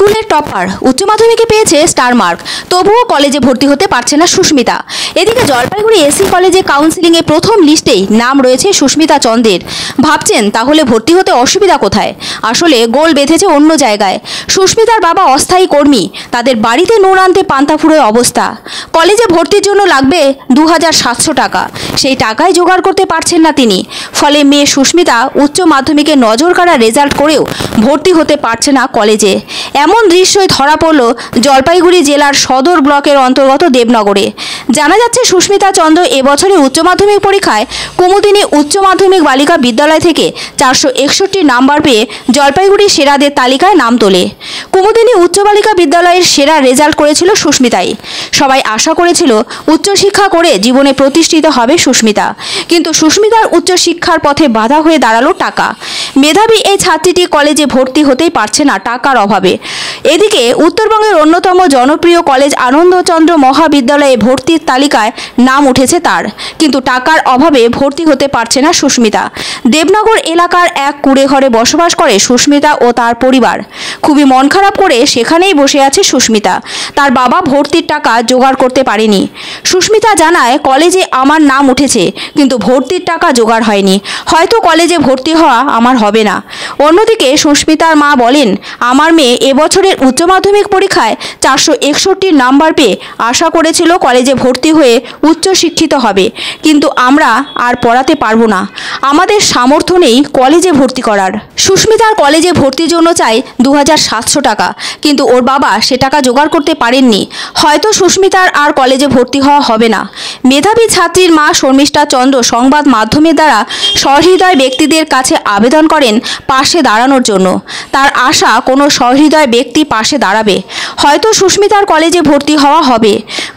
স্কুলের টপার, উচ্চ মাধ্যমিকে পেয়েছে স্টার মার্ক, তবুও কলেজে ভর্তি হতে পারছে না সুস্মিতা। এদিকে জলপাইগুড়ি এসি কলেজে কাউন্সিলিংয়ে প্রথম লিস্টেই নাম রয়েছে সুস্মিতা চন্দের। ভাবছেন তাহলে ভর্তি হতে অসুবিধা কোথায়? আসলে গোল বেঁধেছে অন্য জায়গায়। সুস্মিতার বাবা অস্থায়ী কর্মী, তাদের বাড়িতে নুন আনতে পান্তা ফুরোয় অবস্থা। কলেজে ভর্তির জন্য লাগবে 2700 টাকা, সেই টাকায় জোগাড় করতে পারছেন না তিনি। ফলে মেয়ে সুস্মিতা উচ্চ মাধ্যমিকে নজর কাড়া রেজাল্ট করেও ভর্তি হতে পারছে না কলেজে। এমন দৃশ্যই ধরা পড়ল জলপাইগুড়ি জেলার সদর ব্লকের অন্তর্গত দেবনগরে। জানা যাচ্ছে সুস্মিতা চন্দ্র এবছরের উচ্চ মাধ্যমিক পরীক্ষায় কুমুদিনী উচ্চ মাধ্যমিক বালিকা বিদ্যালয় থেকে 461 নাম্বার পেয়ে জলপাইগুড়ি সেরাদের তালিকায় নাম তোলে। কুমুদিনী উচ্চ বালিকা বিদ্যালয়ের সেরা রেজাল্ট করেছিল সুস্মিতাই। সবাই আশা করেছিল উচ্চশিক্ষা করে জীবনে প্রতিষ্ঠিত হবে সুস্মিতা, কিন্তু সুস্মিতার উচ্চশিক্ষার পথে বাধা হয়ে দাঁড়ালো টাকা। মেধাবী এই ছাত্রীটি কলেজে ভর্তি হতেই পারছে না টাকার অভাবে। এদিকে উত্তরবঙ্গের অন্যতম জনপ্রিয় কলেজ আনন্দচন্দ্র মহাবিদ্যালয়ে ভর্তির তালিকায় নাম উঠেছে তার, কিন্তু টাকার অভাবে ভর্তি হতে পারছে না সুস্মিতা। দেবনগর এলাকার এক কুঁড়ে ঘরে বসবাস করে সুস্মিতা ও তার পরিবার। খুবই মন খারাপ করে সেখানেই বসে আছে সুস্মিতা। তার বাবা ভর্তির টাকা জোগাড় করতে পারেনি। সুস্মিতা জানায়, কলেজে আমার নাম উঠেছে কিন্তু ভর্তির টাকা জোগাড় হয়নি, হয়তো কলেজে ভর্তি হওয়া আমার হবে না। অন্যদিকে সুস্মিতার মা বলেন, আমার মেয়ে এবছরের উচ্চ মাধ্যমিক পরীক্ষায় 461 নাম্বার পেয়ে আশা করেছিল কলেজে ভর্তি হয়ে উচ্চশিক্ষিত হবে, কিন্তু আমরা আর পড়াতে পারবো না, আমাদের সামর্থ্য নেই কলেজে ভর্তি করার। সুস্মিতার কলেজে ভর্তির জন্য চাই 2700 টাকা, কিন্তু ওর বাবা সে টাকা জোগাড় করতে পারেননি, হয়তো সুস্মিতার আর কলেজে ভর্তি হওয়া হবে না। মেধাবী ছাত্রীর মা শর্মিষ্ঠা চন্দ্র সংবাদ মাধ্যমের দ্বারা সহৃদয় ব্যক্তিদের কাছে আবেদন করেন পাশে দাঁড়ানোর জন্য। তার আশা কোনো সহৃদয় ব্যক্তি পাশে দাঁড়াবে, হয়তো সুস্মিতার কলেজে ভর্তি হওয়া হবে।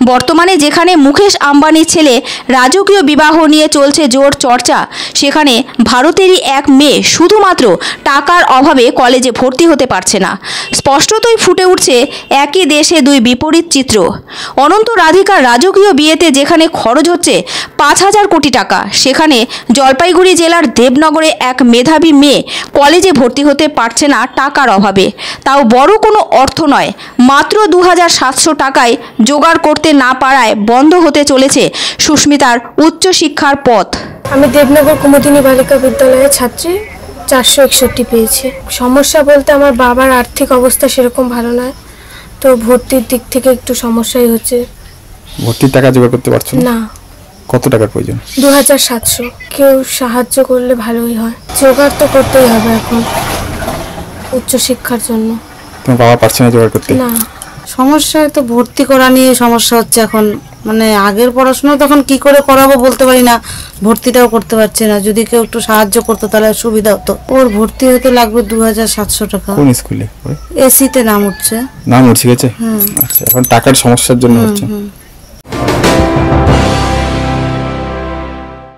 বর্তমানে যেখানে মুকেশ আম্বানির ছেলে রাজকীয় বিবাহ নিয়ে চলছে জোর চর্চা, সেখানে ভারতেরই এক মেয়ে শুধুমাত্র টাকার অভাবে কলেজে ভর্তি হতে পারছে না। স্পষ্টতই ফুটে উঠছে একই দেশে দুই বিপরীত চিত্র। অনন্ত রাধিকার রাজকীয় বিয়েতে যেখানে খরচ হচ্ছে 5000 কোটি টাকা, সেখানে জলপাইগুড়ি জেলার দেবনগরে এক মেধাবী মেয়ে কলেজে ভর্তি হতে পারছে না টাকার অভাবে। তাও বড় কোনো অর্থ নয়, মাত্র 2700 টাকায় জোগাড় করতে না পারায় বন্ধ হতে চলেছে সুস্মিতার উচ্চশিক্ষার পথ। আমি দেবনগর কুমুদিনী বালিকা বিদ্যালয়ের ছাত্রী, 461 পেয়েছি। সমস্যা বলতে আমার বাবার আর্থিক অবস্থা সেরকম ভালো নয়, তো ভর্তির দিক থেকে একটু সমস্যাই হচ্ছে। ভর্তির টাকা জোগাড় করতে পারছো না। কত টাকার প্রয়োজন? 2700। কেউ সাহায্য করলে ভালোই হয়। জোগাড় তো করতেই হবে এখন উচ্চশিক্ষার জন্য। তোমার বাবা পারছে না জোগাড় করতে? না। সমস্যা তো ভর্তি করা নিয়ে সমস্যা হচ্ছে এখন। মানে আগের পড়াশোনা তখন কি করে করাবো বলতে পারি না, ভর্তিটাও করতে পারছি না। যদি কেউ একটু সাহায্য করতো তাহলে সুবিধা হতো। ওর ভর্তি হতে লাগবে 2700 টাকা। কোন স্কুলে? এসিতে নাম উঠছে। নাম উঠে গেছে? আচ্ছা, এখন টাকার সমস্যার জন্য হচ্ছে।